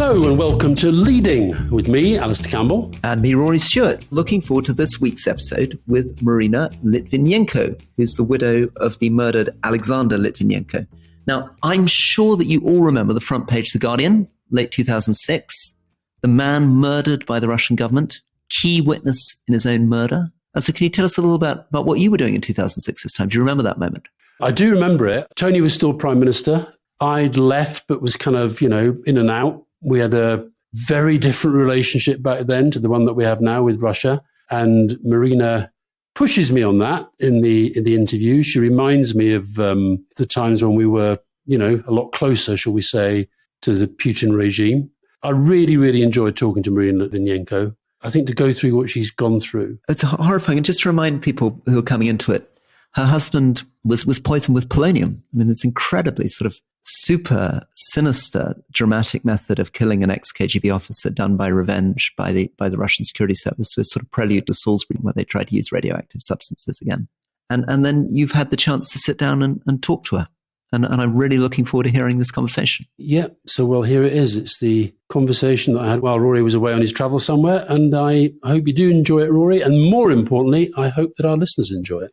Hello and welcome to Leading with me, Alastair Campbell. And me, Rory Stewart. Looking forward to this week's episode with Marina Litvinenko, who's the widow of the murdered Alexander Litvinenko. Now, I'm sure that you all remember the front page of The Guardian, late 2006. The man murdered by the Russian government, key witness in his own murder. So can you tell us a little about what you were doing in 2006 this time? Do you remember that moment? I do remember it. Tony was still Prime Minister. I'd left, but was kind of, in and out. We had a very different relationship back then to the one that we have now with Russia. And Marina pushes me on that in the interview. She reminds me of the times when we were, a lot closer, shall we say, to the Putin regime. I really, really enjoyed talking to Marina Litvinenko. I think to go through what she's gone through. It's horrifying. And just to remind people who are coming into it, her husband was poisoned with polonium. I mean, this incredibly sort of super sinister, dramatic method of killing an ex-KGB officer done by revenge by the Russian security service was sort of prelude to Salisbury, where they tried to use radioactive substances again. And then you've had the chance to sit down and talk to her. And I'm really looking forward to hearing this conversation. Yeah, so well, here it is. It's the conversation that I had while Rory was away on his travel somewhere. And I hope you do enjoy it, Rory. And more importantly, I hope that our listeners enjoy it.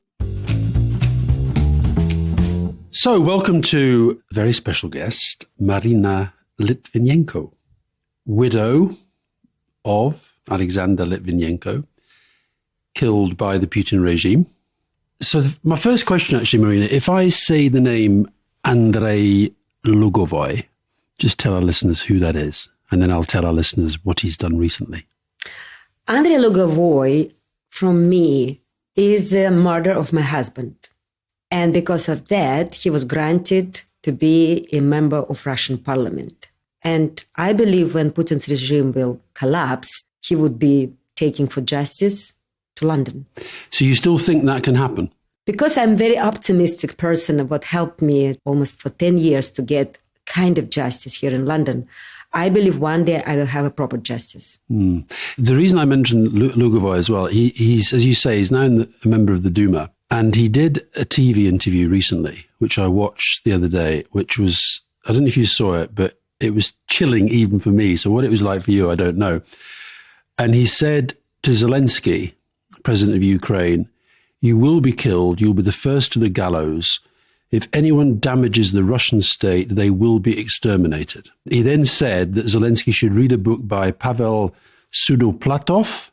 So, welcome to a very special guest, Marina Litvinenko, widow of Alexander Litvinenko, killed by the Putin regime. So, my first question, actually, Marina, if I say the name Andrei Lugovoy, just tell our listeners who that is, and then I'll tell our listeners what he's done recently. Andrei Lugovoy, from me, is the murder of my husband. And because of that, he was granted to be a member of Russian parliament. And I believe when Putin's regime will collapse, he would be taken for justice to London. So you still think that can happen? Because I'm a very optimistic person, what helped me almost for 10 years to get kind of justice here in London, I believe one day I will have a proper justice. The reason I mentioned Lugovoy as well, he's, as you say, he's now a member of the Duma. And he did a TV interview recently, which I watched the other day, which was, I don't know if you saw it, but it was chilling even for me. So what it was like for you, I don't know. And he said to Zelensky, president of Ukraine, "You will be killed. You'll be the first to the gallows. If anyone damages the Russian state, they will be exterminated." He then said that Zelensky should read a book by Pavel Sudoplatov,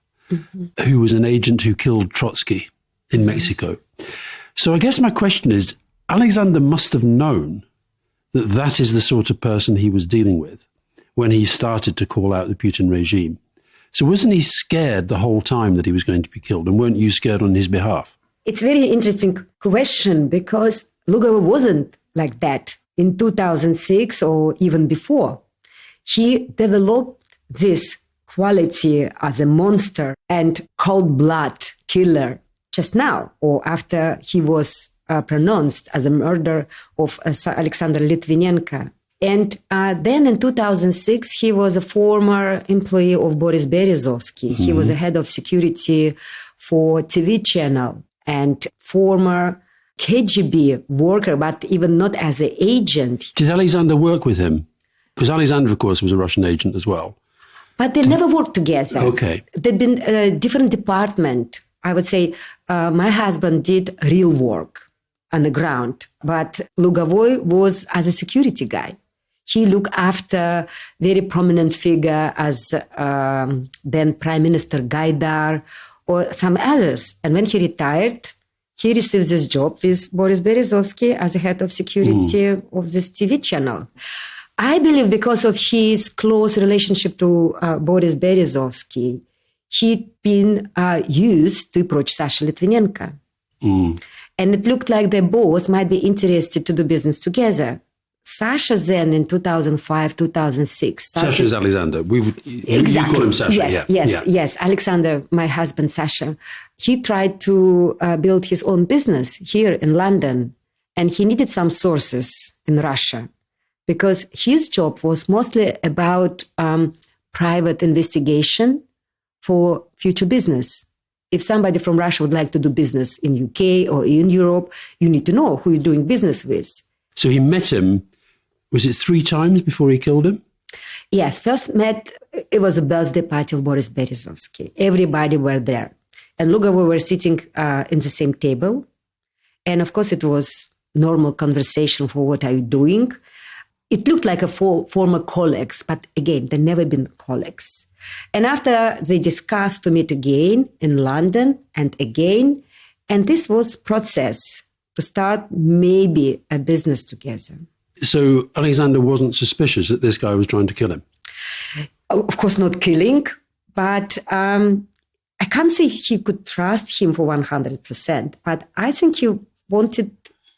who was an agent who killed Trotsky in Mexico. So I guess my question is, Alexander must have known that that is the sort of person he was dealing with when he started to call out the Putin regime. So wasn't he scared the whole time that he was going to be killed? And weren't you scared on his behalf? It's a very interesting question because Lugovoy wasn't like that in 2006 or even before. He developed this quality as a monster and cold-blood killer just now, or after he was pronounced as a murder of Alexander Litvinenko. And then in 2006, he was a former employee of Boris Berezovsky. He was a head of security for TV channel and former KGB worker, but even not as an agent. Did Alexander work with him? Because Alexander, of course, was a Russian agent as well. But they never worked together. Okay. They've been a different department. I would say my husband did real work on the ground, but Lugovoy was as a security guy. He looked after very prominent figure as then Prime Minister Gaidar or some others. And when he retired, he received this job with Boris Berezovsky as a head of security of this TV channel. I believe because of his close relationship to Boris Berezovsky, he'd been used to approach Sasha Litvinenko. And it looked like they both might be interested to do business together. Sasha then in 2005, 2006. Sasha's Alexander. Exactly. You call him Sasha. Yes. Alexander, my husband, Sasha. He tried to build his own business here in London. And he needed some sources in Russia because his job was mostly about private investigation for future business. If somebody from Russia would like to do business in UK or in Europe, you need to know who you're doing business with. So he met him, was it 3 times before he killed him? Yes, first met, it was a birthday party of Boris Berezovsky. Everybody were there. And Lugovoy were sitting in the same table. And of course, it was normal conversation for what are you doing. It looked like a former colleagues, but again, they never been colleagues. And after they discussed to meet again in London and again, and this was process to start maybe a business together. So Alexander wasn't suspicious that this guy was trying to kill him? Of course, not killing, but I can't say he could trust him for 100%, but I think he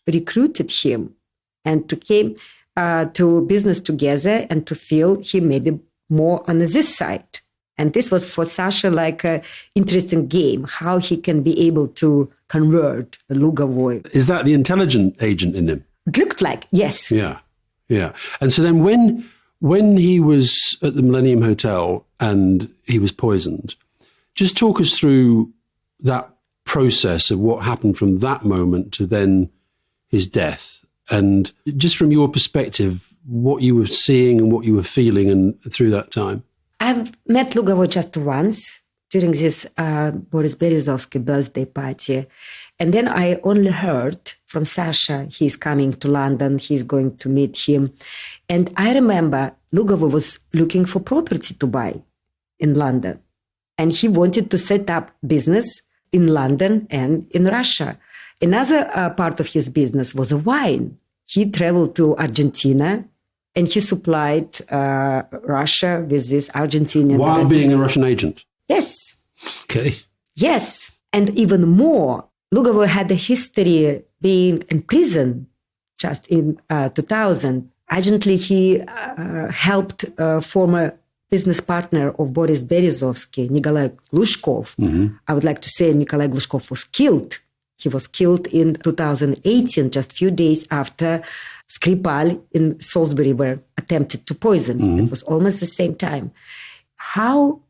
recruited him and to came to business together and to feel he maybe more on this side. And this was for Sasha like an interesting game, how he can be able to convert Lugovoy. Is that the intelligent agent in him? It looked like, yes. Yeah. And so then when he was at the Millennium Hotel and he was poisoned, just talk us through that process of what happened from that moment to then his death. And just from your perspective, what you were seeing and what you were feeling and through that time. I've met Lugovoy just once during this Boris Berezovsky birthday party. And then I only heard from Sasha, he's coming to London, he's going to meet him. And I remember Lugovoy was looking for property to buy in London. And he wanted to set up business in London and in Russia. Another part of his business was a wine. He traveled to Argentina and he supplied Russia with this Argentinian... While being a Russian agent? Yes. Okay. Yes. And even more, Lugovoy had a history being in prison just in 2000. Urgently, he helped former business partner of Boris Berezovsky, Nikolai Glushkov. Mm-hmm. I would like to say Nikolai Glushkov was killed. He was killed in 2018, just a few days after Skripal in Salisbury were attempted to poison. Mm-hmm. It was almost the same time. How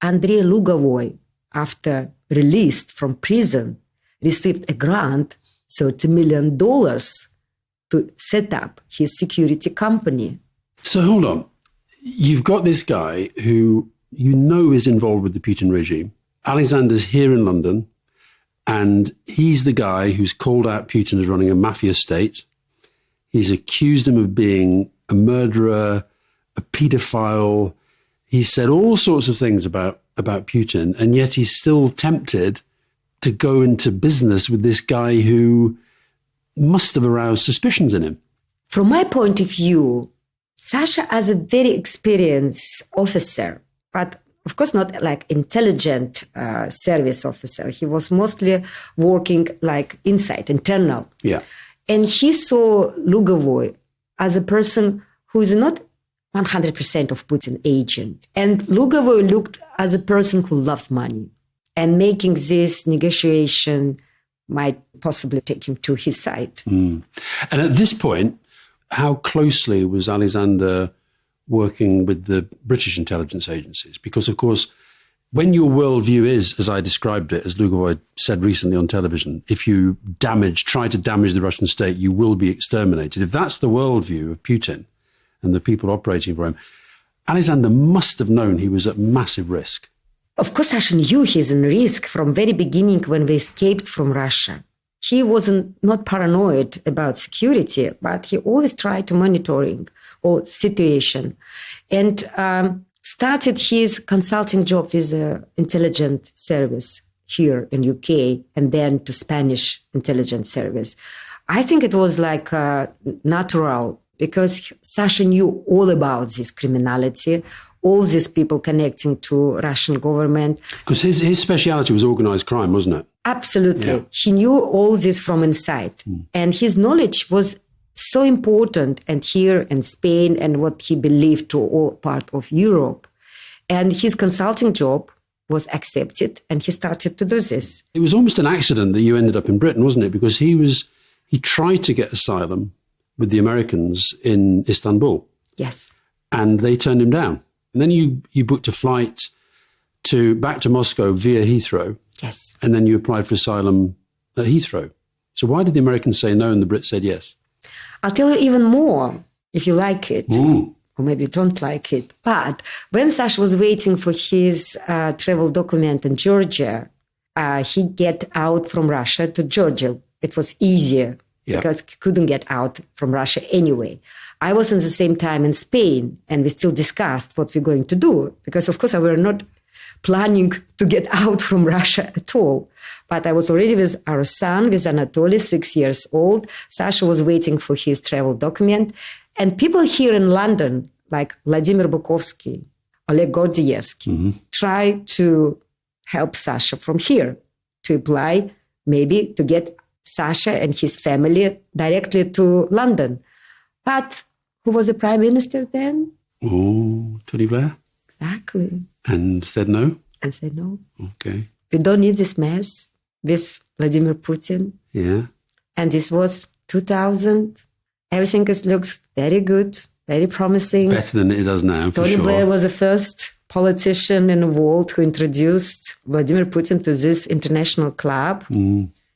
Andrei Lugovoy, after released from prison, received a grant, $30 million, to set up his security company. So hold on. You've got this guy who you know is involved with the Putin regime. Alexander's here in London, and he's the guy who's called out Putin as running a mafia state. He's accused him of being a murderer, a paedophile. He's said all sorts of things about Putin, and yet he's still tempted to go into business with this guy who must have aroused suspicions in him. From my point of view, Sasha as a very experienced officer, but of course not like intelligent service officer. He was mostly working like inside, internal. Yeah. And he saw Lugovoy as a person who is not 100% of Putin agent. And Lugovoy looked as a person who loves money. And making this negotiation might possibly take him to his side. Mm. And at this point, how closely was Alexander working with the British intelligence agencies? Because, of course, when your worldview is, as I described it, as Lugovoy said recently on television, if you try to damage the Russian state, you will be exterminated. If that's the worldview of Putin and the people operating for him, Alexander must have known he was at massive risk. Of course, Sasha knew he's in risk from very beginning when we escaped from Russia. He wasn't not paranoid about security, but he always tried to monitoring all situation, and started his consulting job with the intelligence service here in UK, and then to Spanish intelligence service. I think it was like natural because Sasha knew all about this criminality, all these people connecting to Russian government. Because his speciality was organized crime, wasn't it? Absolutely. Yeah. He knew all this from inside. And his knowledge was so important, and here in Spain, and what he believed to all part of Europe. And his consulting job was accepted, and he started to do this. It was almost an accident that you ended up in Britain, wasn't it? Because he tried to get asylum with the Americans in Istanbul. Yes. And they turned him down. And then you booked a flight back to Moscow via Heathrow. Yes. And then you applied for asylum at Heathrow. So why did the Americans say no and the Brits said yes? I'll tell you even more, if you like it. or maybe don't like it. But when Sasha was waiting for his travel document in Georgia, he get out from Russia to Georgia. It was easier because he couldn't get out from Russia anyway. I was at the same time in Spain, and we still discussed what we're going to do, because of course we were not planning to get out from Russia at all. But I was already with our son, with Anatoly, 6 years old. Sasha was waiting for his travel document. And people here in London, like Vladimir Bukovsky, Oleg Gordievsky, try to help Sasha from here, to apply maybe to get Sasha and his family directly to London. But who was the prime minister then? Oh, Tony Blair? Exactly. And said no? And said no. Okay. We don't need this mess with Vladimir Putin. Yeah. And this was 2000. Everything looks very good, very promising. Better than it does now, for Tony sure. Blair was the first politician in the world who introduced Vladimir Putin to this international club.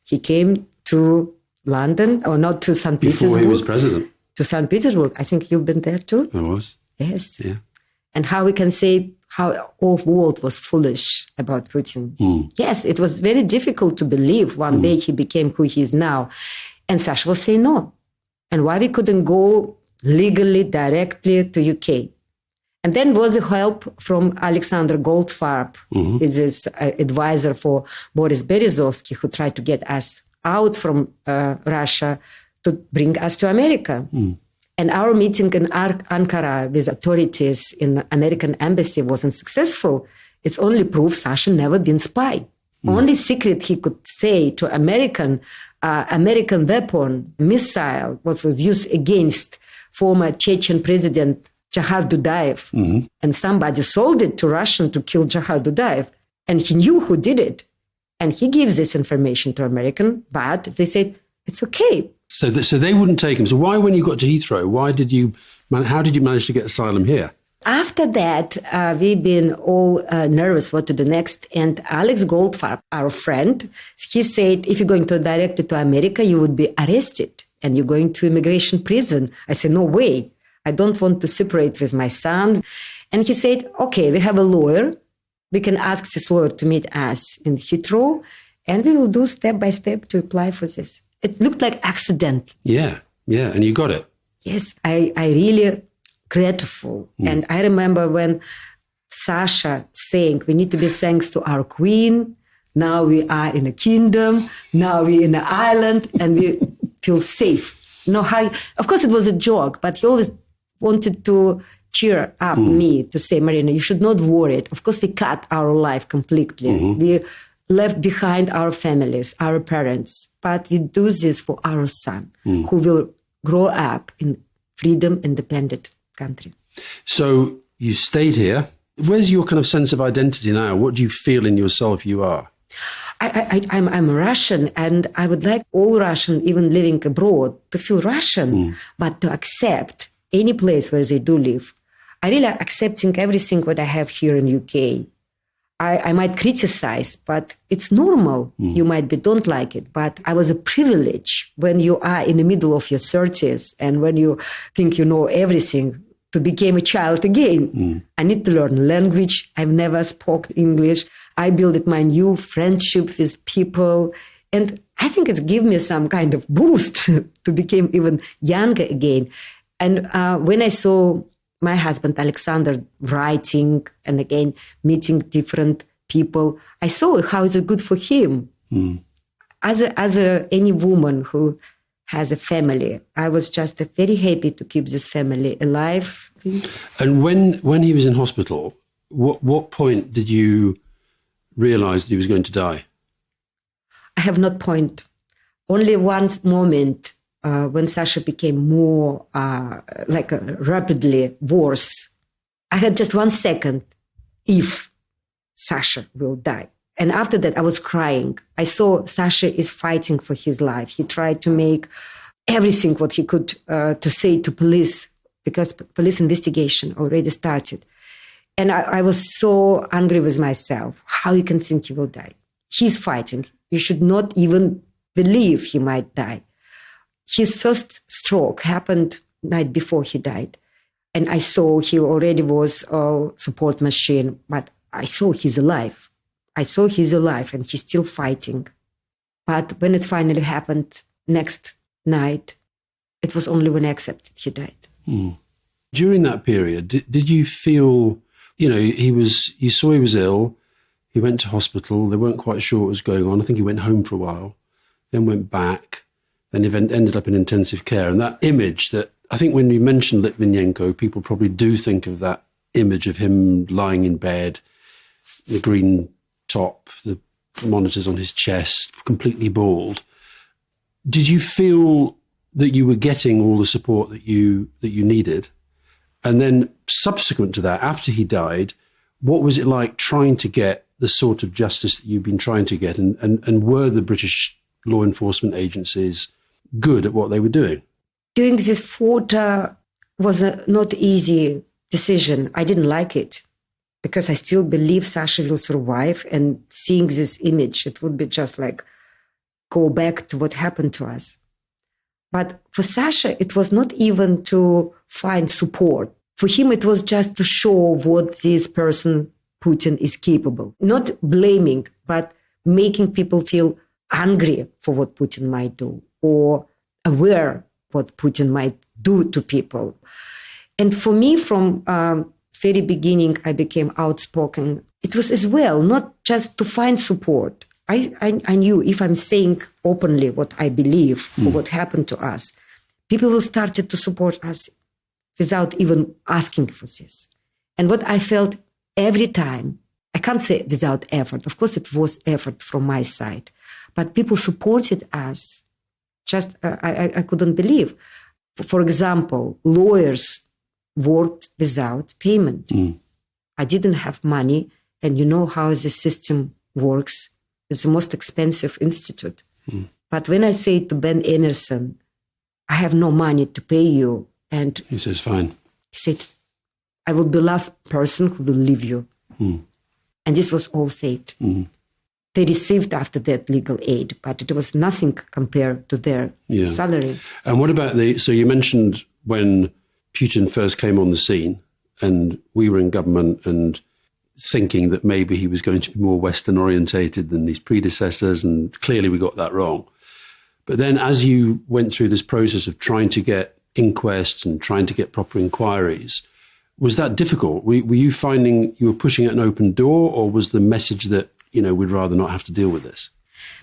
He came to London, or not to St. Petersburg. Before he was president. To St. Petersburg. I think you've been there too. I was. Yes. Yeah. And how we can say how all the world was foolish about Putin. Yes, it was very difficult to believe one day he became who he is now. And Sasha was saying no. And why we couldn't go legally directly to UK. And then was a help from Alexander Goldfarb, is his advisor for Boris Berezovsky, who tried to get us out from Russia to bring us to America. And our meeting in Ankara with authorities in the American embassy wasn't successful. It's only proof Sasha never been spy. Only secret he could say to American weapon, missile, was used against former Chechen president Jahar Dudayev. And somebody sold it to Russian to kill Jahar Dudayev. And he knew who did it. And he gives this information to American, but they said, it's okay. So they wouldn't take him. So why, when you got to Heathrow, how did you manage to get asylum here? After that, we've been all nervous what to do next. And Alex Goldfarb, our friend, he said, if you're going to direct it to America, you would be arrested and you're going to immigration prison. I said, no way. I don't want to separate with my son. And he said, okay, we have a lawyer. We can ask this lawyer to meet us in Heathrow, and we will do step by step to apply for this. It looked like accident. Yeah. And you got it. Yes, I really grateful. And I remember when Sasha saying, we need to be thanks to our queen. Now we are in a kingdom. Now we're in an island and we feel safe. Of course it was a joke, but he always wanted to cheer up me to say, Marina, you should not worry. Of course we cut our life completely. We left behind our families, our parents, but we do this for our son who will grow up in freedom, independent country. So you stayed here. Where's your kind of sense of identity now? What do you feel in yourself you are? I'm Russian, and I would like all Russian, even living abroad, to feel Russian, but to accept any place where they do live. I really accepting everything what I have here in UK. I might criticize, but it's normal. You might don't like it, but I was a privilege when you are in the middle of your 30s and when you think you know everything to become a child again. I need to learn language. I've never spoke English. I built my new friendship with people. And I think it's given me some kind of boost to become even younger again. And when I saw my husband, Alexander, writing and again, meeting different people, I saw how it's good for him. As any woman who has a family, I was just very happy to keep this family alive. And when he was in hospital, what point did you realize that he was going to die? I have not point. Only one moment when Sasha became more rapidly worse. I had just 1 second, if Sasha will die. And after that, I was crying. I saw Sasha is fighting for his life. He tried to make everything what he could to say to police, because police investigation already started. And I was so angry with myself. How you can think he will die? He's fighting. You should not even believe he might die. His first stroke happened night before he died. And I saw he already was a support machine, but I saw he's alive. I saw he's alive and he's still fighting. But when it finally happened next night, it was only when I accepted he died. Mm. During that period, did you feel, you saw he was ill, he went to hospital, they weren't quite sure what was going on. I think he went home for a while, then went back, then ended up in intensive care. And that image that, I think when you mention Litvinenko, people probably do think of that image of him lying in bed, the green top, the monitors on his chest, completely bald. Did you feel that you were getting all the support that you needed? And then subsequent to that, after he died, what was it like trying to get the sort of justice that you've been trying to get? And were the British law enforcement agencies good at what they were doing? Doing this photo was a not easy decision. I didn't like it because I still believe Sasha will survive. And seeing this image, it would be just like go back to what happened to us. But for Sasha, it was not even to find support. For him, it was just to show what this person, Putin, is capable. Not blaming, but making people feel angry for what Putin might do or aware what Putin might do to people. And for me, from very beginning, I became outspoken. It was as well, not just to find support. I knew if I'm saying openly what I believe or what happened to us, people will start to support us without even asking for this. And what I felt every time, I can't say without effort. Of course, it was effort from my side, but people supported us. Just I couldn't believe. For example, lawyers worked without payment. I didn't have money, and you know how the system works. It's the most expensive institute. But when I say to Ben Anderson, I have no money to pay you, and he says, fine. He said, I will be the last person who will leave you. And this was all said. They received after that legal aid, but it was nothing compared to their salary. And what about so you mentioned when Putin first came on the scene and we were in government and thinking that maybe he was going to be more Western orientated than his predecessors, and clearly we got that wrong. But then as you went through this process of trying to get inquests and trying to get proper inquiries, was that difficult? Were you finding you were pushing at an open door, or was the message that, we'd rather not have to deal with this?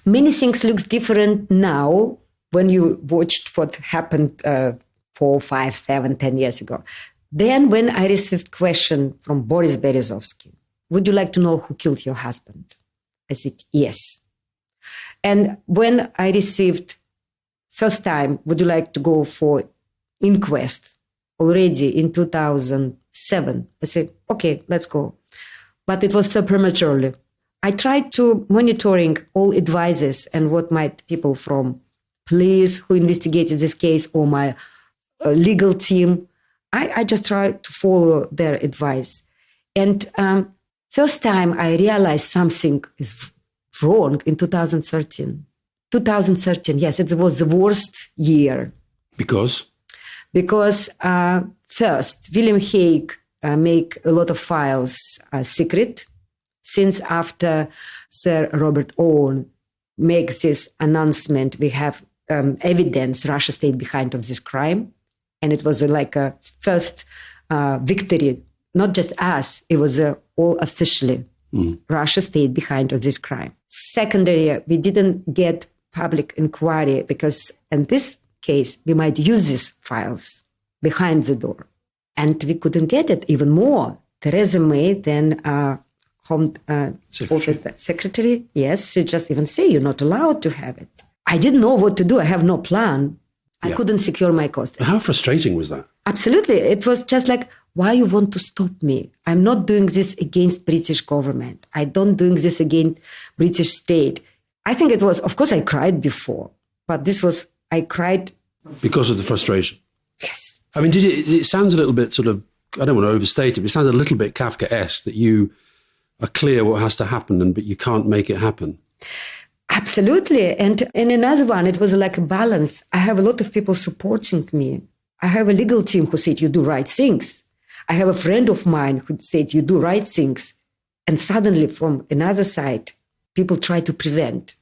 Many things look different now when you watched what happened 4, 5, 7, 10 years ago. Then when I received question from Boris Berezovsky, would you like to know who killed your husband? I said, yes. And when I received first time, would you like to go for inquest already in 2007? I said, okay, let's go. But it was so prematurely. I tried to monitoring all advices and what might people from police who investigated this case or my legal team, I just tried to follow their advice. And first time I realized something is wrong in 2013. 2013, yes, it was the worst year. Because? Because first, William Hague make a lot of files secret. Since after Sir Robert Owen makes this announcement, we have evidence Russia stayed behind of this crime. And it was like a first victory, not just us, it was all officially. Russia stayed behind of this crime. Secondary, we didn't get public inquiry because in this case, we might use these files behind the door. And we couldn't get it even more. Theresa May then Home Secretary, yes, she just even say you're not allowed to have it. I didn't know what to do. I have no plan. I couldn't secure my cost. How frustrating was that? Absolutely. It was just like, why you want to stop me? I'm not doing this against British government. I don't doing this against British state. I think it was, of course, I cried before, but this was, I cried. Because of the frustration? Yes. I mean, it sounds a little bit sort of, I don't want to overstate it, but it sounds a little bit Kafkaesque that you are clear what has to happen, but you can't make it happen. Absolutely. And in another one, it was like a balance. I have a lot of people supporting me. I have a legal team who said, you do right things. I have a friend of mine who said, you do right things. And suddenly from another side, people try to prevent.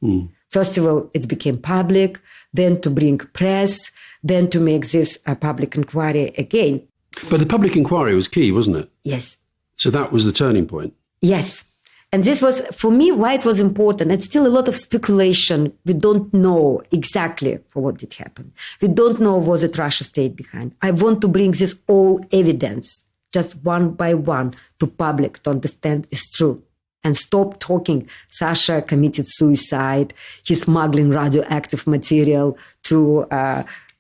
First of all, it became public, then to bring press, then to make this a public inquiry again. But the public inquiry was key, wasn't it? Yes. So that was the turning point. Yes. And this was, for me, why it was important. It's still a lot of speculation. We don't know exactly for what did happen. We don't know was it Russia state behind. I want to bring this all evidence, just one by one, to public to understand it's true. And stop talking. Sasha committed suicide. He's smuggling radioactive material to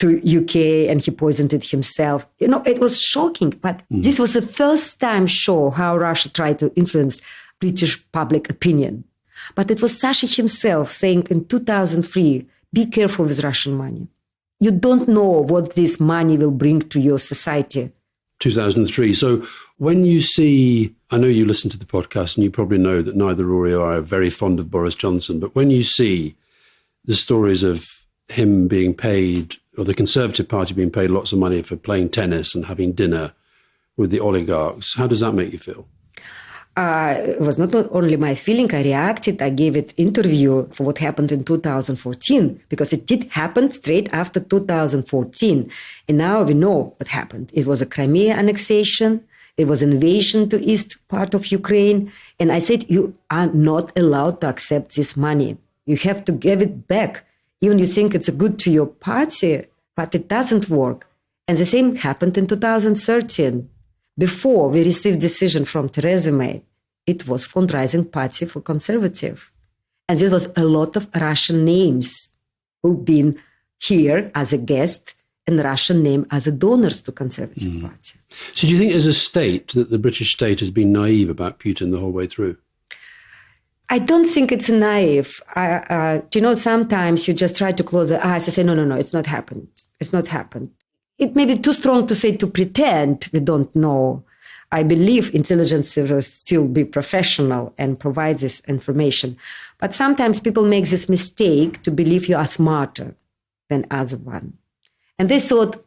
UK and he poisoned it himself. You know, it was shocking. But this was the first time show how Russia tried to influence British public opinion. But it was Sasha himself saying in 2003, be careful with Russian money. You don't know what this money will bring to your society. 2003. So when you see, I know you listen to the podcast and you probably know that neither Rory or I are very fond of Boris Johnson, but when you see the stories of him being paid, or the Conservative Party being paid lots of money for playing tennis and having dinner with the oligarchs, how does that make you feel? It was not only my feeling, I reacted, I gave it interview for what happened in 2014, because it did happen straight after 2014. And now we know what happened. It was a Crimea annexation, it was an invasion to east part of Ukraine. And I said, you are not allowed to accept this money. You have to give it back. Even you think it's good to your party, but it doesn't work. And the same happened in 2013. Before we received decision from Theresa May, it was fundraising party for conservative. And there was a lot of Russian names who've been here as a guest and Russian name as a donors to conservative party. So do you think as a state that the British state has been naive about Putin the whole way through? I don't think it's naive. Sometimes you just try to close the eyes and say, no, it's not happened. It's not happened. It may be too strong to say to pretend we don't know. I believe intelligence will still be professional and provide this information. But sometimes people make this mistake to believe you are smarter than other one. And they thought,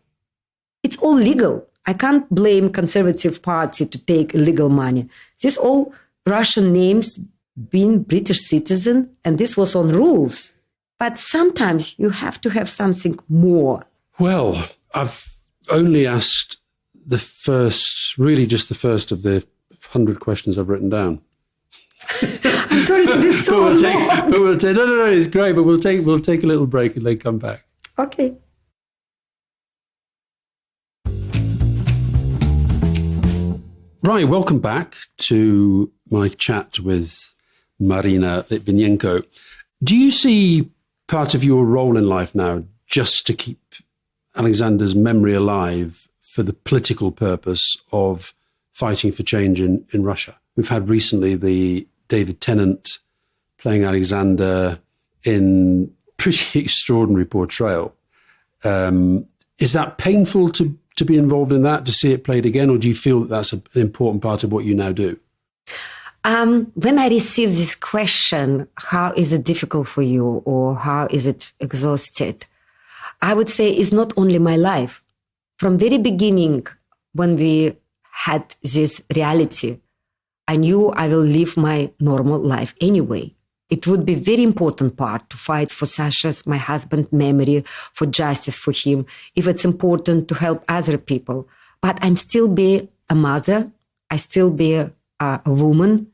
it's all legal. I can't blame Conservative Party to take illegal money. These all Russian names being British citizen, and this was on rules. But sometimes you have to have something more. Well, I've only asked just the first of the 100 questions I've written down. I'm sorry to be so long. No, it's great, but we'll take a little break and then come back. Okay. Right, welcome back to my chat with Marina Litvinenko. Do you see part of your role in life now just to keep Alexander's memory alive for the political purpose of fighting for change in Russia? We've had recently the David Tennant playing Alexander in pretty extraordinary portrayal. Is that painful to be involved in that, to see it played again, or do you feel that that's an important part of what you now do? When I receive this question, how is it difficult for you or how is it exhausted? I would say it's not only my life. From very beginning, when we had this reality, I knew I will live my normal life anyway. It would be very important part to fight for Sasha's, my husband, memory, for justice for him, if it's important to help other people. But I'm still be a mother. I still be a woman.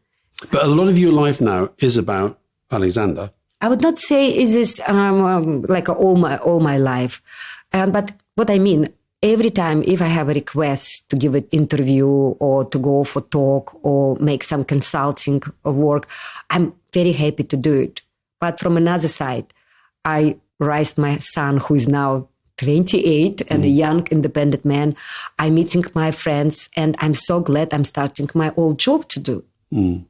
But a lot of your life now is about Alexander. I would not say is this like all my life. But what I mean, every time if I have a request to give an interview or to go for talk or make some consulting work, I'm very happy to do it. But from another side, I raised my son who is now 28 and a young independent man. I'm meeting my friends and I'm so glad I'm starting my old job to do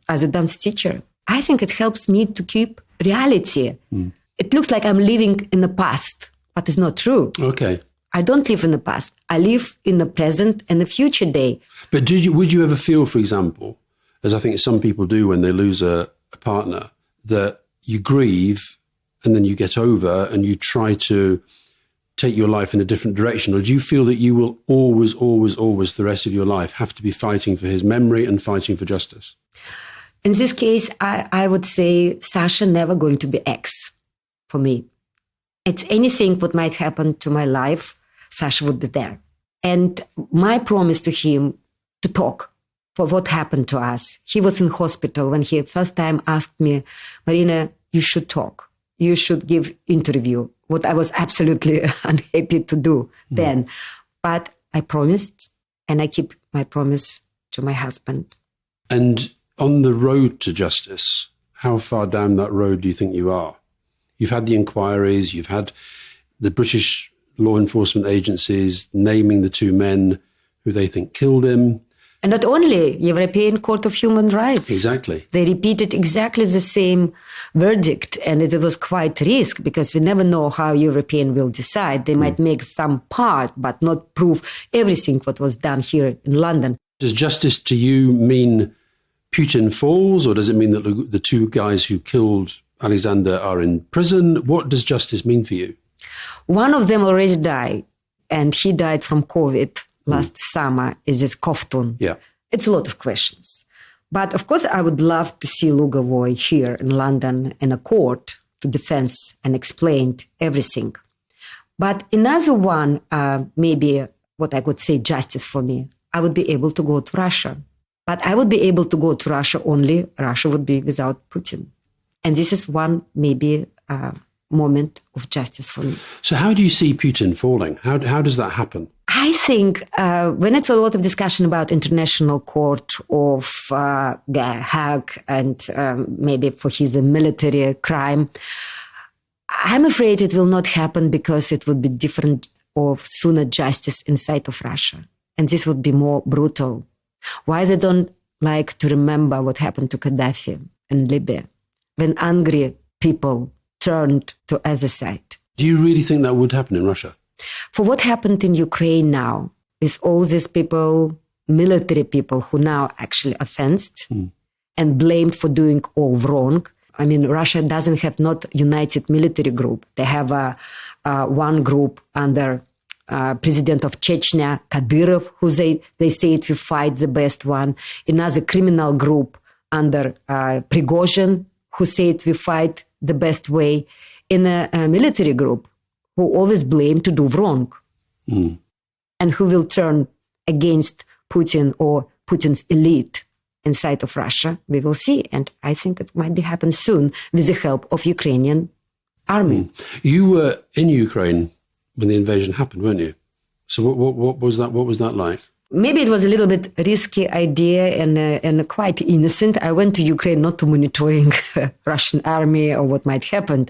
as a dance teacher. I think it helps me to keep reality. It looks like I'm living in the past, but it's not true. Okay. I don't live in the past. I live in the present and the future day. But would you ever feel, for example, as I think some people do when they lose a partner, that you grieve and then you get over and you try to take your life in a different direction? Or do you feel that you will always, always, always, the rest of your life, have to be fighting for his memory and fighting for justice? In this case, I would say Sasha never going to be X for me. It's anything what might happen to my life, Sasha would be there. And my promise to him to talk for what happened to us. He was in hospital when he first time asked me, Marina, you should talk. You should give interview, what I was absolutely unhappy to do then. But I promised, and I keep my promise to my husband. And on the road to justice, how far down that road do you think you are? You've had the inquiries, you've had the British law enforcement agencies naming the two men who they think killed him. And not only European Court of Human Rights. Exactly. They repeated exactly the same verdict, and it was quite risk because we never know how European will decide. They might make some part, but not prove everything what was done here in London. Does justice to you mean Putin falls, or does it mean that the two guys who killed Alexander are in prison? What does justice mean for you? One of them already died, and he died from COVID last summer, is this Koftun. Yeah. It's a lot of questions. But of course, I would love to see Lugavoy here in London in a court to defend and explain everything. But another one, maybe what I could say justice for me, I would be able to go to Russia. But I would be able to go to Russia only, Russia would be without Putin. And this is one maybe moment of justice for me. So how do you see Putin falling? How does that happen? I think when it's a lot of discussion about International Court of Hague and maybe for his military crime, I'm afraid it will not happen because it would be different or sooner justice inside of Russia. And this would be more brutal. Why they don't like to remember what happened to Gaddafi in Libya when angry people turned to other side. Do you really think that would happen in Russia? For what happened in Ukraine now, with all these people, military people who now actually offended and blamed for doing all wrong. I mean, Russia doesn't have not united military group. They have one group under president of Chechnya, Kadyrov, who they say it will fight the best one. Another criminal group under Prigozhin, who say it will fight the best way. In a military group, who always blame to do wrong and who will turn against Putin or Putin's elite inside of Russia, we will see. And I think it might be happen soon with the help of Ukrainian army. You were in Ukraine when the invasion happened, weren't you? So what was that? What was that like? Maybe it was a little bit risky idea and quite innocent. I went to Ukraine not to monitoring Russian army or what might happen.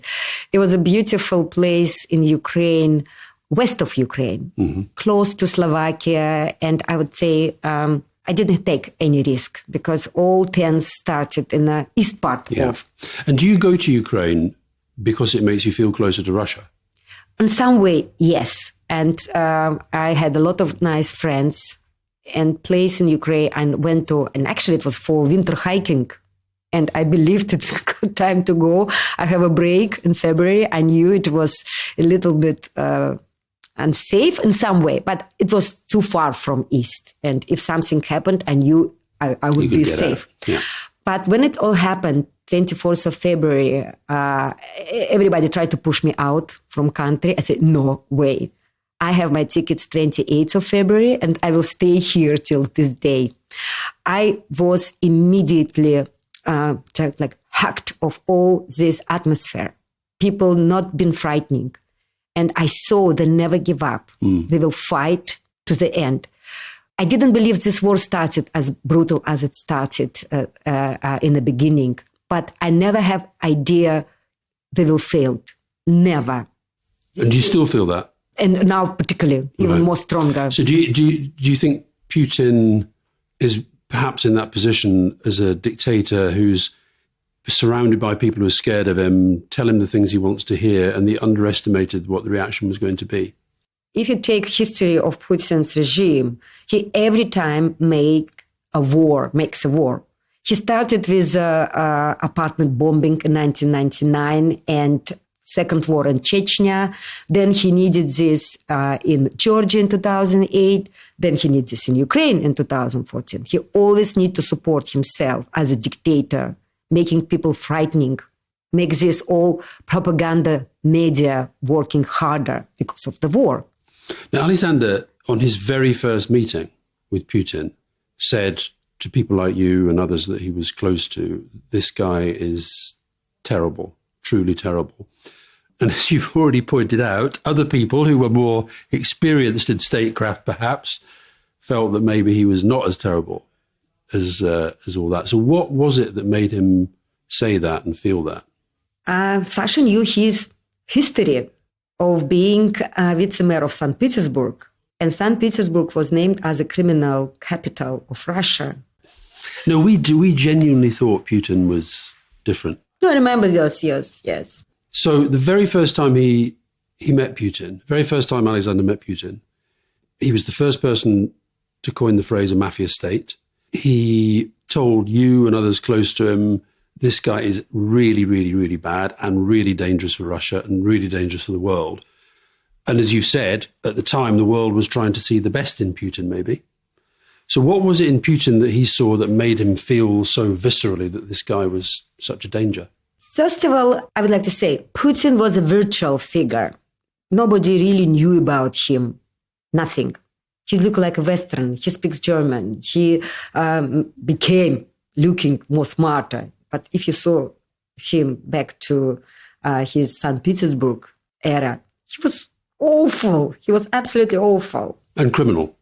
It was a beautiful place in Ukraine, west of Ukraine, close to Slovakia. And I would say I didn't take any risk because all things started in the east part of. And do you go to Ukraine because it makes you feel closer to Russia? In some way, yes. And I had a lot of nice friends and place in Ukraine and went to, and actually it was for winter hiking. And I believed it's a good time to go. I have a break in February. I knew it was a little bit unsafe in some way, but it was too far from east. And if something happened, I knew I would be safe. Yeah. But when it all happened, 24th of February, everybody tried to push me out from country. I said, no way. I have my tickets 28th of February and I will stay here till this day. I was immediately hacked of all this atmosphere. People not been frightening. And I saw they never give up. They will fight to the end. I didn't believe this war started as brutal as it started in the beginning. But I never have idea they will fail. Never. And do you still feel that? And now particularly, even more stronger. So do you think Putin is perhaps in that position as a dictator who's surrounded by people who are scared of him, tell him the things he wants to hear, and they underestimated what the reaction was going to be? If you take history of Putin's regime, he every time makes a war. He started with apartment bombing in 1999, and second war in Chechnya. Then he needed this in Georgia in 2008. Then he needs this in Ukraine in 2014. He always needs to support himself as a dictator, making people frightening, make this all propaganda media working harder because of the war. Now, Alexander, on his very first meeting with Putin, said to people like you and others that he was close to, this guy is terrible, truly terrible. And as you've already pointed out, other people who were more experienced in statecraft perhaps felt that maybe he was not as terrible as all that. So what was it that made him say that and feel that? Sasha knew his history of being vice-mayor of St. Petersburg. And St. Petersburg was named as a criminal capital of Russia. No, we genuinely thought Putin was different. I remember those years, yes. So the very first time he met Putin, very first time Alexander met Putin, he was the first person to coin the phrase a mafia state. He told you and others close to him, this guy is really, really, really bad and really dangerous for Russia and really dangerous for the world. And as you've said, at the time, the world was trying to see the best in Putin, maybe. So what was it in Putin that he saw that made him feel so viscerally that this guy was such a danger? First of all, I would like to say Putin was a virtual figure. Nobody really knew about him. Nothing. He looked like a Western. He speaks German. He became looking more smarter. But if you saw him back to his St. Petersburg era, he was awful. He was absolutely awful. And criminal.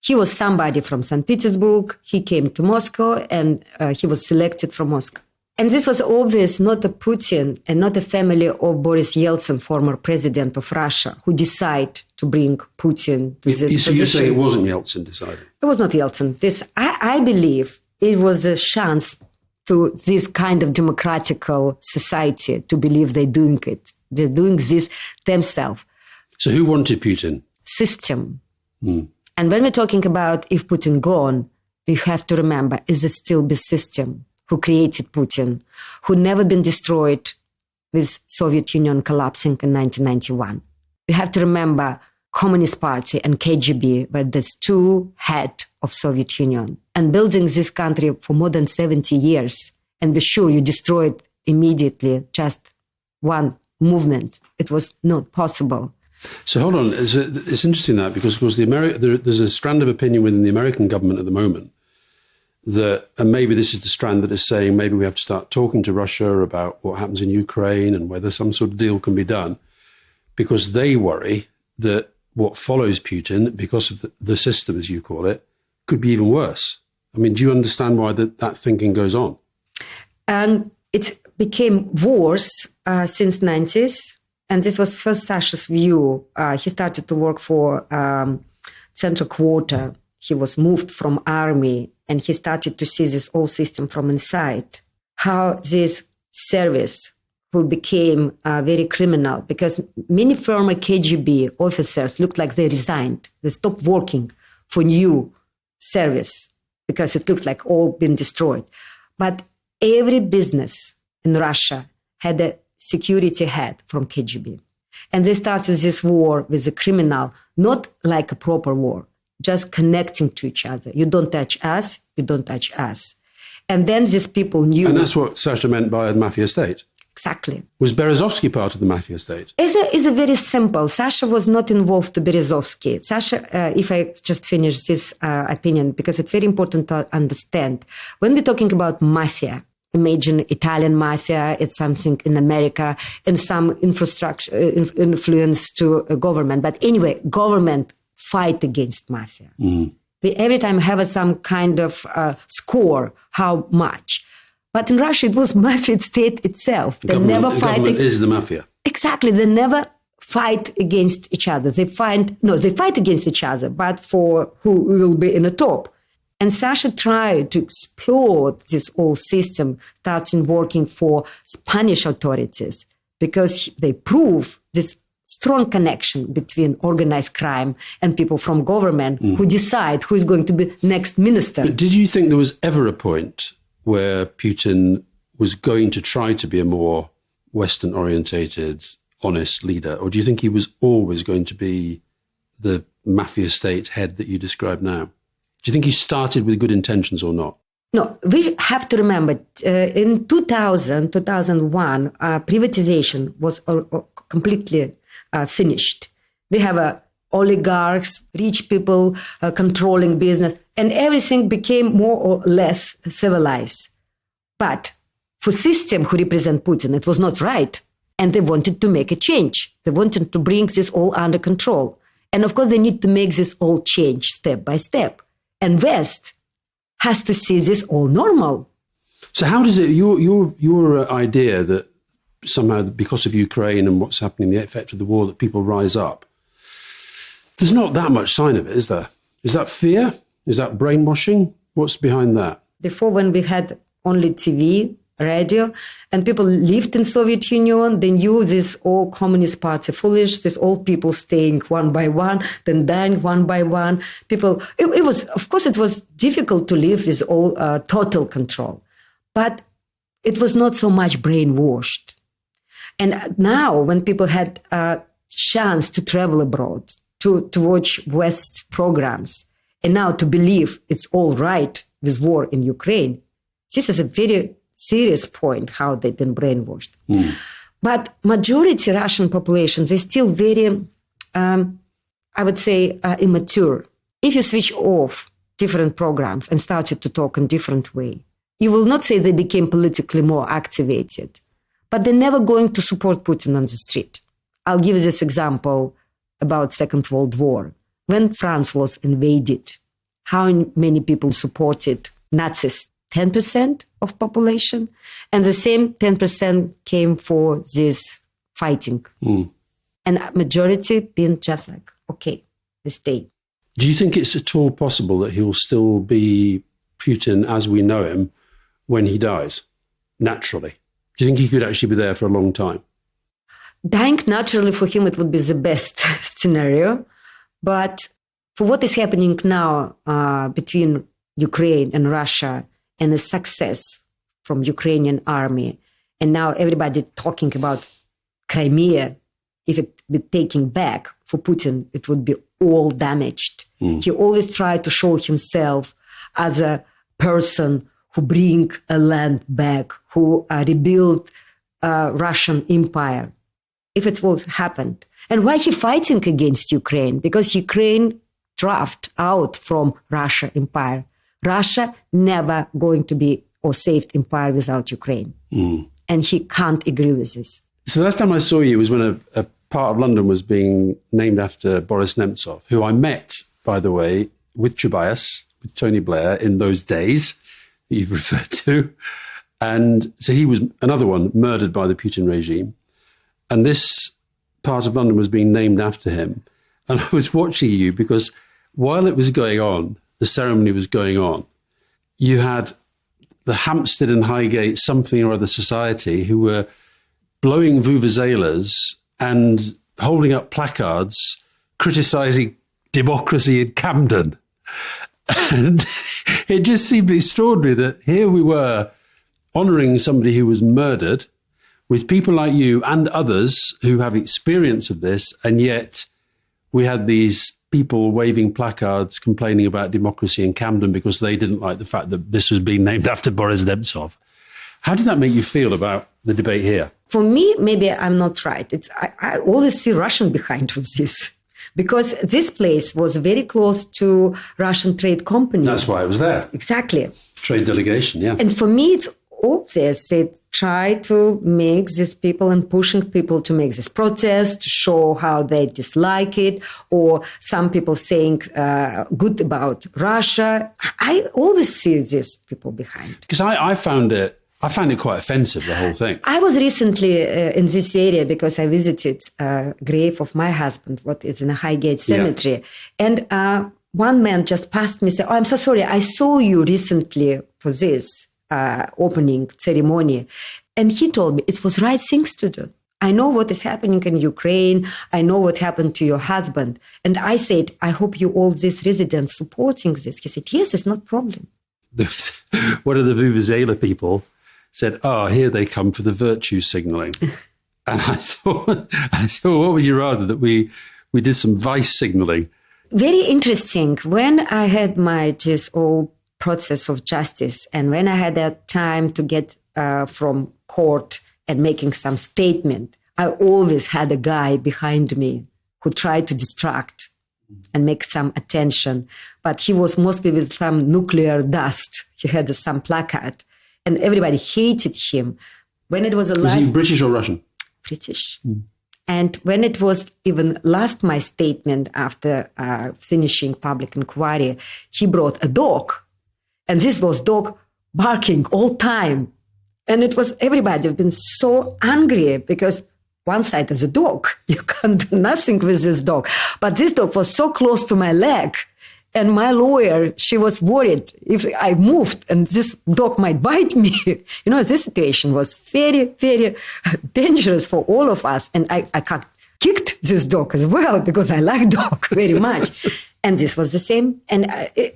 He was somebody from St. Petersburg. He came to Moscow and he was selected from Moscow. And this was obvious, not a Putin and not a family of Boris Yeltsin, former president of Russia, who decided to bring Putin to this position. So you're saying it wasn't Yeltsin decided? It was not Yeltsin. I believe it was a chance to this kind of democratical society to believe they're doing it. They're doing this themselves. So who wanted Putin? System. And when we're talking about if Putin gone, we have to remember, is it still the system who created Putin, who never been destroyed with Soviet Union collapsing in 1991. We have to remember Communist Party and KGB were the two heads of Soviet Union and building this country for more than 70 years. And be sure you destroy it immediately, just one movement. It was not possible. So hold on, it's interesting that because of course there's a strand of opinion within the American government at the moment that, and maybe this is the strand that is saying maybe we have to start talking to Russia about what happens in Ukraine and whether some sort of deal can be done, because they worry that what follows Putin, because of the system, as you call it, could be even worse. I mean, do you understand why that thinking goes on? And it became worse since 90s. And this was first Sasha's view. He started to work for Central Quarter. He was moved from army and he started to see this whole system from inside. How this service who became very criminal, because many former KGB officers looked like they resigned. They stopped working for new service because it looks like all been destroyed. But every business in Russia had a security head from KGB. And they started this war with a criminal, not like a proper war, just connecting to each other. You don't touch us, you don't touch us. And then these people knew. And that's what Sasha meant by a mafia state. Exactly. Was Berezovsky part of the mafia state? It's a very simple. Sasha was not involved to Berezovsky. Sasha, if I just finish this opinion, because it's very important to understand. When we're talking about mafia, imagine Italian mafia, it's something in America, and some infrastructure influence to a government. But anyway, government fight against mafia. We every time have some kind of score, how much. But in Russia, it was mafia state itself. They never fight. The government is the mafia. Exactly. They never fight against each other. They fight against each other, but for who will be in the top. And Sasha tried to explore this whole system, starting working for Spanish authorities, because they prove this strong connection between organized crime and people from government who decide who is going to be next minister. But did you think there was ever a point where Putin was going to try to be a more Western-orientated, honest leader? Or do you think he was always going to be the mafia state head that you describe now? Do you think he started with good intentions or not? No, we have to remember in 2001, privatization was completely finished. We have oligarchs, rich people controlling business, and everything became more or less civilized. But for system who represent Putin, it was not right. And they wanted to make a change. They wanted to bring this all under control. And of course, they need to make this all change step by step. And West has to see this all normal. So how does it, your idea that somehow because of Ukraine and what's happening, the effect of the war, that people rise up, there's not that much sign of it, is there? Is that fear? Is that brainwashing? What's behind that? Before, when we had only TV, radio, and people lived in Soviet Union, they knew this all Communist Party foolish, this all people staying one by one, then dying one by one. People, it was, of course, it was difficult to live with all total control, but it was not so much brainwashed. And now, when people had a chance to travel abroad, to watch West programs, and now to believe it's all right with war in Ukraine, this is a very serious point, how they've been brainwashed. But majority Russian population, they're still very, I would say, immature. If you switch off different programs and started to talk in different way, you will not say they became politically more activated, but they're never going to support Putin on the street. I'll give you this example about Second World War. When France was invaded, how many people supported Nazis? 10% of population, and the same 10% came for this fighting. And majority being just like, okay, they stay. Do you think it's at all possible that he'll still be Putin as we know him when he dies, naturally? Do you think he could actually be there for a long time? Dying naturally for him, it would be the best scenario. But for what is happening now between Ukraine and Russia, and a success from Ukrainian army, and now everybody talking about Crimea, if it be taken back for Putin, it would be all damaged. He always tried to show himself as a person who bring a land back, who rebuild Russian empire. If it was happened. And why he fighting against Ukraine? Because Ukraine draft out from Russia empire. Russia never going to be or saved empire without Ukraine. And he can't agree with this. So the last time I saw you was when a part of London was being named after Boris Nemtsov, who I met, by the way, with Tobias, with Tony Blair in those days that you've referred to. And so he was another one murdered by the Putin regime. And this part of London was being named after him. And I was watching you because while it was going on, the ceremony was going on, you had the Hampstead and Highgate something or other society who were blowing vuvuzelas and holding up placards criticising democracy in Camden. And it just seemed extraordinary that here we were honouring somebody who was murdered with people like you and others who have experience of this, and yet we had these people waving placards complaining about democracy in Camden because they didn't like the fact that this was being named after Boris Nemtsov. How did that make you feel about the debate here? For me, maybe I'm not right. I always see Russian behind with this, because this place was very close to Russian trade company. That's why I was there. Exactly. Trade delegation, yeah. And for me, it's obvious they try to make these people and pushing people to make this protest, to show how they dislike it, or some people saying good about Russia. I always see these people behind. Because I found it quite offensive, the whole thing. I was recently in this area because I visited grave of my husband, what is in a Highgate Cemetery. Yeah. And one man just passed me and said, "Oh, I'm so sorry. I saw you recently for this opening ceremony." And he told me it was right things to do. I know what is happening in Ukraine. I know what happened to your husband. And I said, I hope you all these residents supporting this. He said, yes, it's not a problem. There was one of the Vuvuzela people said, "Oh, here they come for the virtue signalling." And I thought, what would you rather, that we did some vice signalling? Very interesting. When I had this whole process of justice, and when I had that time to get from court and making some statement, I always had a guy behind me who tried to distract and make some attention. But he was mostly with some nuclear dust. He had some placard, and everybody hated him. When it was Was he British or Russian? British. And when it was even last my statement after finishing public inquiry, he brought a dog. And this was dog barking all time. And it was everybody been so angry because one side is a dog. You can't do nothing with this dog. But this dog was so close to my leg. And my lawyer, she was worried if I moved and this dog might bite me. This situation was very, very dangerous for all of us. And I kicked this dog as well because I like dog very much. And this was the same. And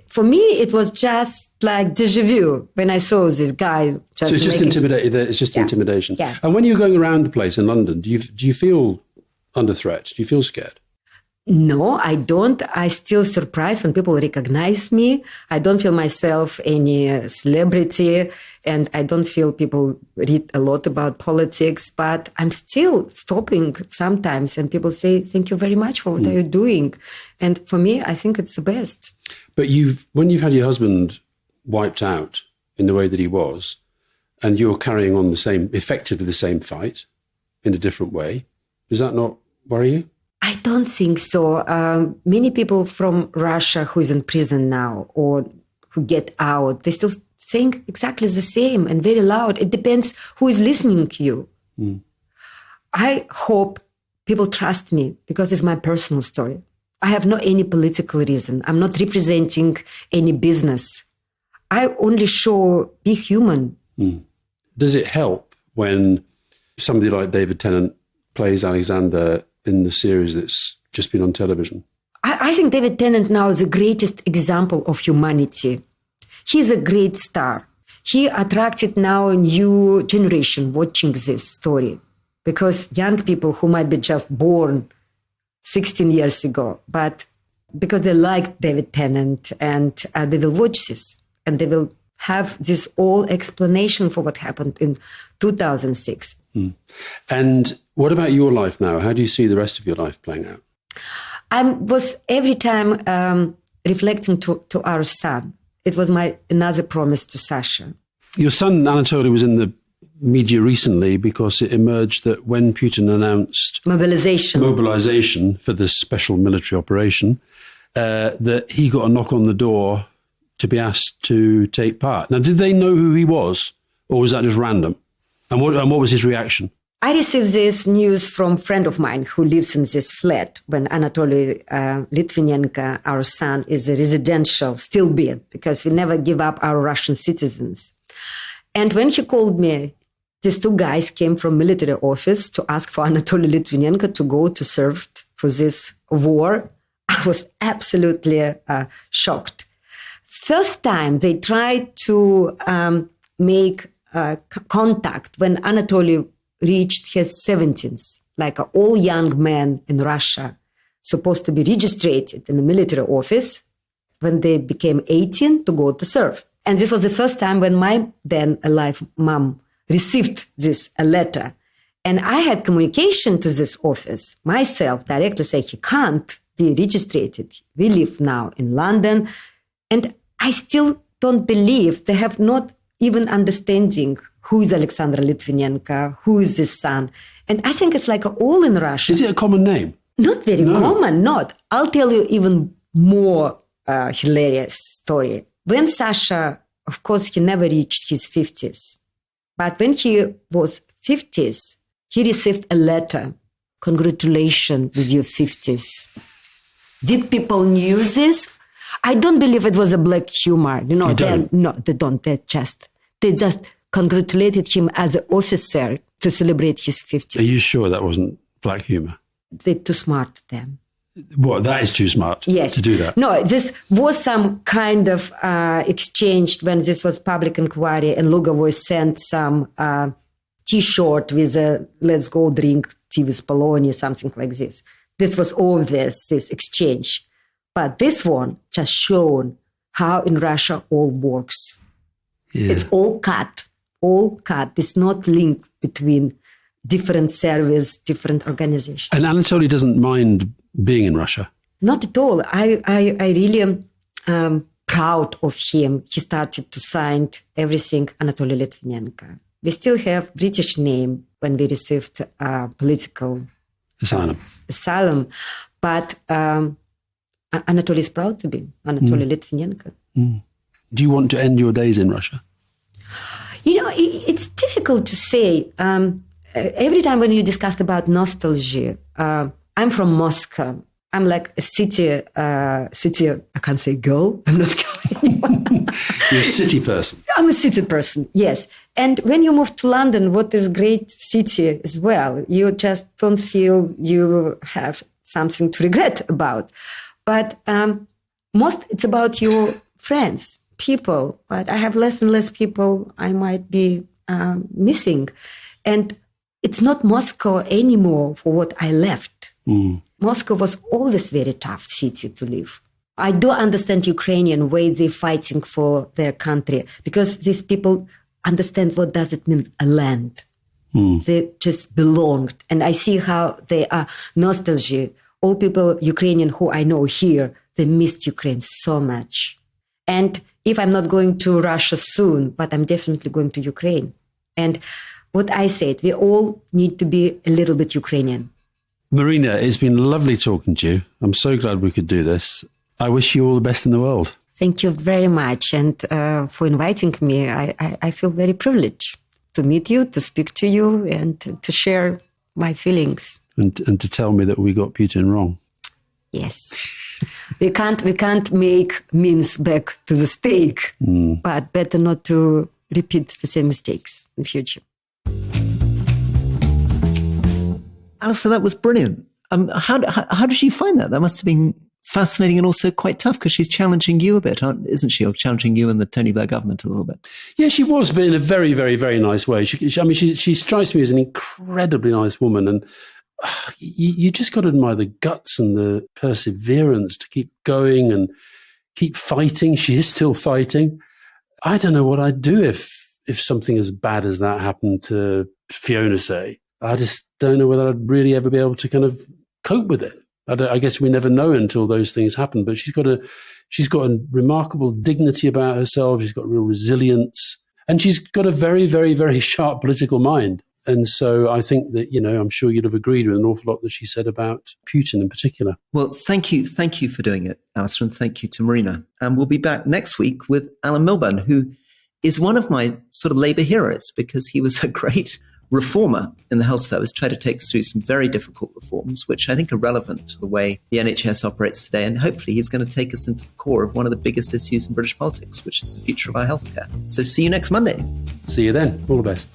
for me, it was just like déjà vu when I saw this guy. So it's just intimidating. It's just intimidation. Yeah. And when you're going around the place in London, do you feel under threat? Do you feel scared? No, I don't. I still surprised when people recognize me. I don't feel myself any celebrity, and I don't feel people read a lot about politics, but I'm still stopping sometimes and people say, thank you very much for what you're doing. And for me, I think it's the best. But when you've had your husband wiped out in the way that he was, and you're carrying on effectively the same fight in a different way, does that not worry you? I don't think so. Many people from Russia who is in prison now or who get out, they still saying exactly the same and very loud. It depends who is listening to you. I hope people trust me because it's my personal story. I have no any political reason. I'm not representing any business. I only show be human. Does it help when somebody like David Tennant plays Alexander in the series that's just been on television? I think David Tennant now is the greatest example of humanity. He's a great star. He attracted now a new generation watching this story because young people who might be just born 16 years ago, but because they like David Tennant and they will watch this and they will have this whole explanation for what happened in 2006. And what about your life now? How do you see the rest of your life playing out? I was every time reflecting to our son. It was another promise to Sasha. Your son, Anatoly, was in the media recently because it emerged that when Putin announced mobilization for this special military operation, that he got a knock on the door to be asked to take part. Now, did they know who he was, or was that just random? And what was his reaction? I received this news from a friend of mine who lives in this flat when Anatoly Litvinenko, our son, is a residential, still be, because we never give up our Russian citizens. And when he called me, these two guys came from military office to ask for Anatoly Litvinenko to go to serve for this war. I was absolutely shocked. First time they tried to make contact when Anatoly reached his 70s, like all young men in Russia, supposed to be registered in the military office when they became 18 to go to serve. And this was the first time when my then alive mom received a letter. And I had communication to this office myself, directly say he can't be registered. We live now in London. And I still don't believe they have not even understanding who is Alexander Litvinenko, who is his son. And I think it's like all in Russia. Is it a common name? Not very common, not. I'll tell you even more hilarious story. When Sasha, of course, he never reached his 50s. But when he was 50s, he received a letter. Congratulations with your 50s. Did people knew this? I don't believe it was a black humor. They don't. They just congratulated him as an officer to celebrate his 50s. Are you sure that wasn't black humor? They're too smart to them. What, that is too smart to do that? No, this was some kind of exchange when this was public inquiry, and Lugavoy sent some T-shirt with a "Let's go drink tea with Polony," something like this. This was all this exchange. But this one just shown how in Russia all works. Yeah. It's all cut. It's not linked between different service, different organizations. And Anatoly doesn't mind being in Russia? Not at all. I really am proud of him. He started to sign everything, Anatoly Litvinenko. We still have British name when we received political asylum. But Anatoly is proud to be Anatoly Litvinenko. Mm. Do you want to end your days in Russia? It's difficult to say. Every time when you discussed about nostalgia, I'm from Moscow. I'm like a city, I can't say girl. I'm not girl anymore. You're a city person. I'm a city person, yes. And when you move to London, what is great city as well, you just don't feel you have something to regret about. But most it's about your friends, people. But I have less and less people I might be missing. And it's not Moscow anymore for what I left. Mm. Moscow was always very tough city to live. I do understand Ukrainian way they're fighting for their country, because these people understand what does it mean, a land. Mm. They just belonged. And I see how they are nostalgia. All people, Ukrainian who I know here, they missed Ukraine so much. And if I'm not going to Russia soon, but I'm definitely going to Ukraine. And what I said, we all need to be a little bit Ukrainian. Marina, it's been lovely talking to you. I'm so glad we could do this. I wish you all the best in the world. Thank you very much. And for inviting me, I feel very privileged to meet you, to speak to you, and to share my feelings. And to tell me that we got Putin wrong. Yes. we can't make means back to the steak, but better not to repeat the same mistakes in future. Alastair, that was brilliant. How did you find that? That must have been fascinating and also quite tough, because she's challenging you a bit, isn't she? Or challenging you and the Tony Blair government a little bit. Yeah, she was, but in a very, very, very nice way. She strikes me as an incredibly nice woman, and you just got to admire the guts and the perseverance to keep going and keep fighting. She is still fighting. I don't know what I'd do if something as bad as that happened to Fiona, say. I just don't know whether I'd really ever be able to kind of cope with it. I guess we never know until those things happen. But she's got a remarkable dignity about herself. She's got real resilience, and she's got a very, very, very sharp political mind. And so I think that, I'm sure you'd have agreed with an awful lot that she said about Putin in particular. Well, thank you for doing it, Alastair, and thank you to Marina. And we'll be back next week with Alan Milburn, who is one of my sort of Labour heroes, because he was a great reformer in the health service, tried to take us through some very difficult reforms, which I think are relevant to the way the NHS operates today. And hopefully he's going to take us into the core of one of the biggest issues in British politics, which is the future of our healthcare. So see you next Monday. See you then. All the best.